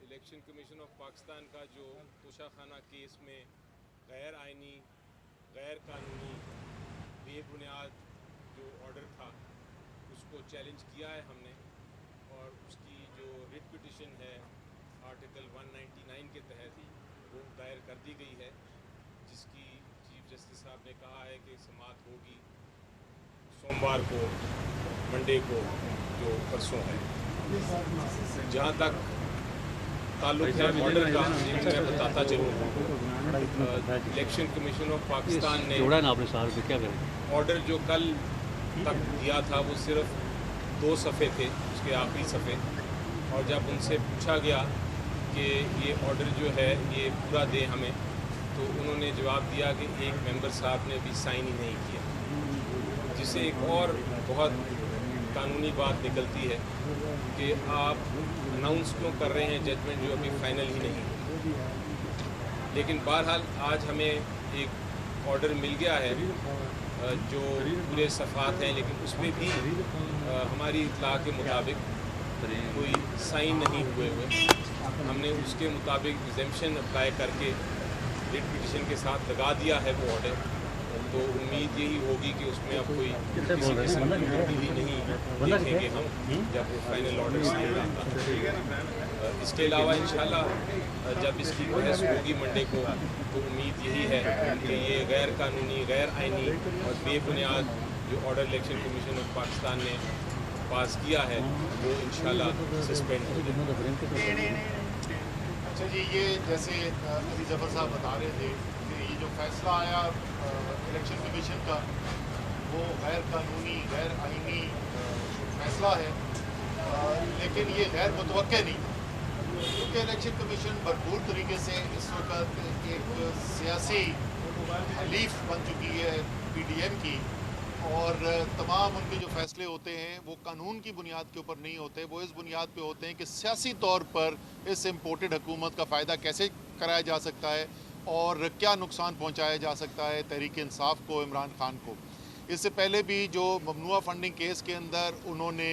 Election commission of Pakistan का जो Toshakhana case में गैर आइनी, गैर कानूनी, बेबुनियाद जो ऑर्डर था उसको चैलेंज किया है हमने, और उसकी जो रिट पिटिशन है आर्टिकल 199 के तहत वो दायर कर दी गई है, जिसकी चीफ जस्टिस साहब ने कहा है कि समाअत होगी सोमवार को, मंडे को, जो परसों है। जहाँ तक ताल्लुक है ऑर्डर का, मैं बताता चलूँ, इलेक्शन कमीशन ऑफ पाकिस्तान ने ऑर्डर जो कल तक दिया था वो सिर्फ 2 सफ़े थे, उसके आखिरी सफ़े, और जब उनसे पूछा गया कि ये ऑर्डर जो है ये पूरा दें हमें, तो उन्होंने जवाब दिया कि एक मेंबर साहब ने अभी साइन ही नहीं किया, जिससे एक और बहुत कानूनी बात निकलती है कि आप अनाउंस क्यों कर रहे हैं जजमेंट जो अभी फाइनल ही नहीं है। लेकिन बहरहाल आज हमें एक ऑर्डर मिल गया है जो पूरे सफ़ात हैं, लेकिन उसमें भी हमारी इत्तला के मुताबिक कोई साइन नहीं हुए। हमने उसके मुताबिक एग्जेम्पशन अप्लाई करके रिट पिटिशन के साथ लगा दिया है वो ऑर्डर, तो उम्मीद यही होगी कि उसमें अब कोई किसी किस्म की तब्दीली नहीं देखेंगे हम जब वो फाइनल ऑर्डर साइन आता। इसके अलावा इंशाल्लाह जब इसकी बहस होगी मंडे को, तो उम्मीद यही है कि ये गैर कानूनी, गैर आइनी और बेबुनियाद जो order election commission of Pakistan ने पास किया है वो इंशाल्लाह सस्पेंड हो जाए। अच्छा जी, ये जैसे अली ज़फ़र साहब बता रहे थे कि ये जो फैसला आया इलेक्शन कमीशन का, वो गैर कानूनी, गैर आइनी फैसला है, लेकिन ये गैर मुतवक्के नहीं था, क्योंकि इलेक्शन कमीशन भरपूर तरीके से इस वक्त एक सियासी हलीफ बन चुकी है PDM की, और तमाम उनके जो फैसले होते हैं वो कानून की बुनियाद के ऊपर नहीं होते, वो इस बुनियाद पे होते हैं कि सियासी तौर पर इस इम्पोर्टेड हुकूमत का फ़ायदा कैसे कराया जा सकता है और क्या नुकसान पहुंचाया जा सकता है तहरीक इंसाफ को, इमरान खान को। इससे पहले भी जो ममनुआ फंडिंग केस के अंदर उन्होंने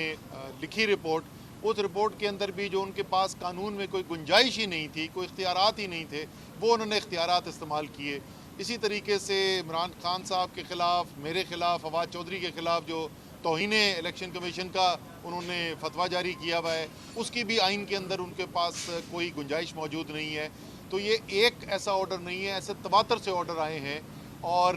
लिखी रिपोर्ट, उस रिपोर्ट के अंदर भी जो उनके पास कानून में कोई गुंजाइश ही नहीं थी, कोई इख्तियारात ही नहीं थे, वो उन्होंने इख्तियारात इस्तेमाल किए। इसी तरीके से इमरान खान साहब के ख़िलाफ़, मेरे ख़िलाफ़, फवाद चौधरी के ख़िलाफ़ जो तौहीने इलेक्शन कमीशन का उन्होंने फतवा जारी किया हुआ है, उसकी भी आइन के अंदर उनके पास कोई गुंजाइश मौजूद नहीं है। तो ये एक ऐसा ऑर्डर नहीं है, ऐसे तवातर से ऑर्डर आए हैं। और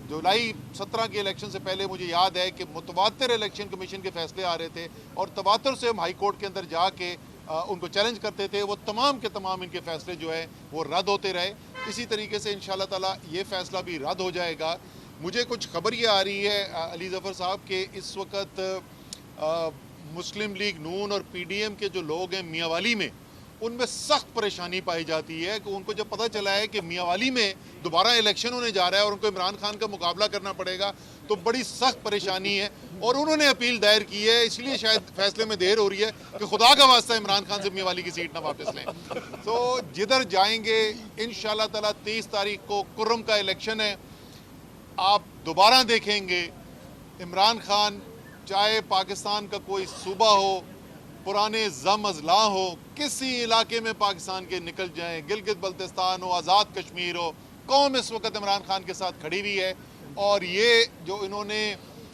जुलाई 17 के इलेक्शन से पहले मुझे याद है कि मुतवातिर इलेक्शन कमीशन के फैसले आ रहे थे, और तवातर से हम हाई कोर्ट के अंदर जाके उनको चैलेंज करते थे, वो तमाम के तमाम इनके फैसले जो है वो रद्द होते रहे। इसी तरीके से इंशाअल्लाह ताला ये फ़ैसला भी रद्द हो जाएगा। मुझे कुछ खबर ये आ रही है अली ज़फ़र साहब के इस वक्त मुस्लिम लीग नून और PDM के जो लोग हैं मियांवाली में, उनमें सख्त परेशानी पाई जाती है कि उनको जब पता चला है कि मियांवाली में दोबारा इलेक्शन होने जा रहा है और उनको इमरान खान का मुकाबला करना पड़ेगा, तो बड़ी सख्त परेशानी है, और उन्होंने अपील दायर की है। इसलिए शायद फैसले में देर हो रही है कि खुदा का वास्ता इमरान खान से मियांवाली की सीट ना वापस लें। तो जिधर जाएंगे इंशाअल्लाह ताला 30 तारीख को कुर्रम का इलेक्शन है, आप दोबारा देखेंगे इमरान खान, चाहे पाकिस्तान का कोई सूबा हो, पुराने जम अजला हो, किसी इलाके में पाकिस्तान के निकल जाएं, गिलगित बल्तिस्तान हो, आज़ाद कश्मीर हो, कौम इस वक्त इमरान खान के साथ खड़ी हुई है। और ये जो इन्होंने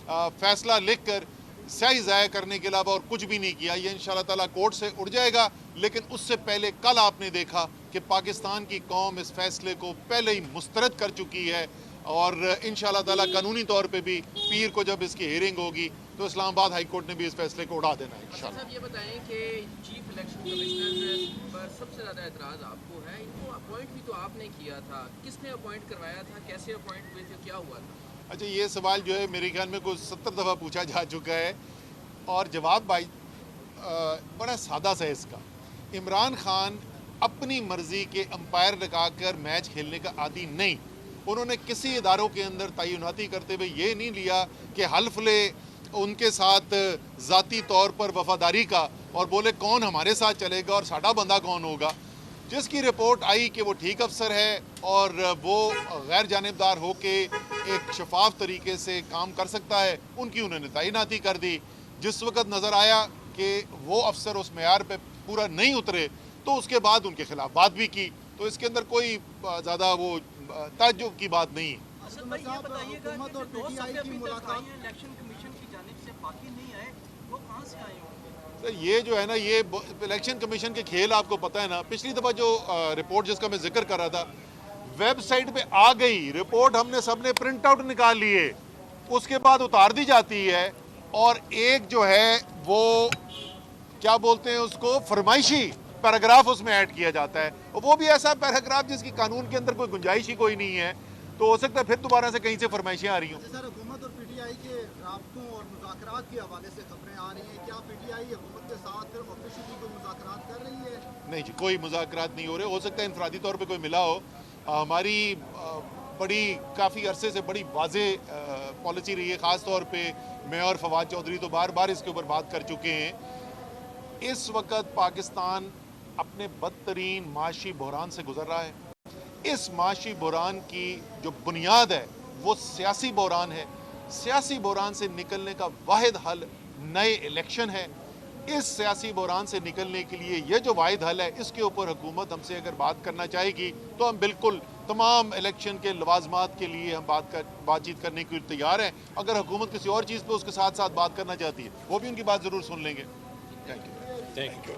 फैसला लिख कर स्याही ज़ाया करने के अलावा और कुछ भी नहीं किया, ये इंशाअल्लाह ताला कोर्ट से उड़ जाएगा। लेकिन उससे पहले कल आपने देखा कि पाकिस्तान की कौम इस फैसले को पहले ही मुस्तरद कर चुकी है, और इंशाअल्लाह ताला कानूनी तौर पे भी पीर को जब इसकी हियरिंग होगी तो इस्लामाबाद हाई कोर्ट ने भी इस फैसले को उड़ा देना है इंशाअल्लाह। साहब ये बताएं कि चीफ इलेक्शन कमिश्नर पर सबसे ज़्यादा एतराज़ आपको है, इनको अपॉइंट भी तो आपने किया था, किसने अपॉइंट करवाया था, कैसे अपॉइंट हुए थे, क्या हुआ था? अच्छा, ये सवाल जो है मेरे ख्याल में कुछ 70 दफ़ा पूछा जा चुका है, और जवाब भाई बड़ा सादा सा है इसका। इमरान खान अपनी मर्ज़ी के अंपायर लगाकर मैच खेलने का आदी नहीं। उन्होंने किसी इदारों के अंदर तयनाती करते हुए ये नहीं लिया कि हल्फ ले उनके साथ ज़ाती तौर पर वफादारी का, और बोले कौन हमारे साथ चलेगा और साडा बंदा कौन होगा। जिसकी रिपोर्ट आई कि वो ठीक अफसर है और वो गैर जानिबदार हो के एक शफाफ तरीके से काम कर सकता है, उनकी उन्होंने तैनाती कर दी। जिस वक्त नज़र आया कि वो अफसर उस मेयार पे पूरा नहीं उतरे, तो उसके बाद उनके खिलाफ बात भी की। तो इसके अंदर कोई ज़्यादा वो ताज्जुब की बात नहीं है। असद भाई ये बताइएगा कि जो 2 सफ़े अभी तक आई हैं इलेक्शन कमीशन की जानिब से बाकी नहीं आए, वो कहाँ से आए होंगे? सर ये जो है ना, ये इलेक्शन कमीशन के खेल आपको पता है ना। पिछली दफ़ा जो रिपोर्ट जिसका मैं जिक्र कर रहा था, वेबसाइट पे आ गई रिपोर्ट, हमने सबने प्रिंट आउट निकाल लिए, उसके बाद उतार दी जाती है और एक जो है वो क्या बोलते हैं उसको, फरमाइशी पैराग्राफ उसमें ऐड किया जाता है, और वो भी ऐसा पैराग्राफ जिसकी कानून के अंदर कोई गुंजाइश ही कोई नहीं है। तो हो सकता है फिर दोबारा से कहीं से फरमाइशें आ रही हों। सर, हुकूमत और पीटीआई के राब्तों और मुज़ाकरात के हवाले से खबरें आ रही हैं, क्या पीटीआई हुकूमत के साथ ऑफिशियली कोई मुज़ाकरात कर रही है? नहीं जी, कोई मुज़ाकरात नहीं हो रहे। हो सकता है इनफरादी तौर पे कोई मिला हो। हमारी बड़ी काफ़ी अरसे से बड़ी वाज़े पॉलिसी रही है, ख़ास तौर पे मैं और फवाद चौधरी तो बार बार इसके ऊपर बात कर चुके हैं। इस वक्त पाकिस्तान अपने बदतरीन माशी बहरान से गुजर रहा है। इस माशी बहरान की जो बुनियाद है वो सियासी बहरान है। सियासी बहरान से निकलने का वाहिद हल नए इलेक्शन है। इस सियासी बहरान से निकलने के लिए ये जो वाहिद हल है, इसके ऊपर हुकूमत हमसे अगर बात करना चाहेगी तो हम बिल्कुल तमाम इलेक्शन के लवाजमात के लिए हम बातचीत करने के लिए तैयार हैं। अगर हुकूमत किसी और चीज़ पर उसके साथ साथ बात करना चाहती है, वो भी उनकी बात ज़रूर सुन लेंगे। Thank you.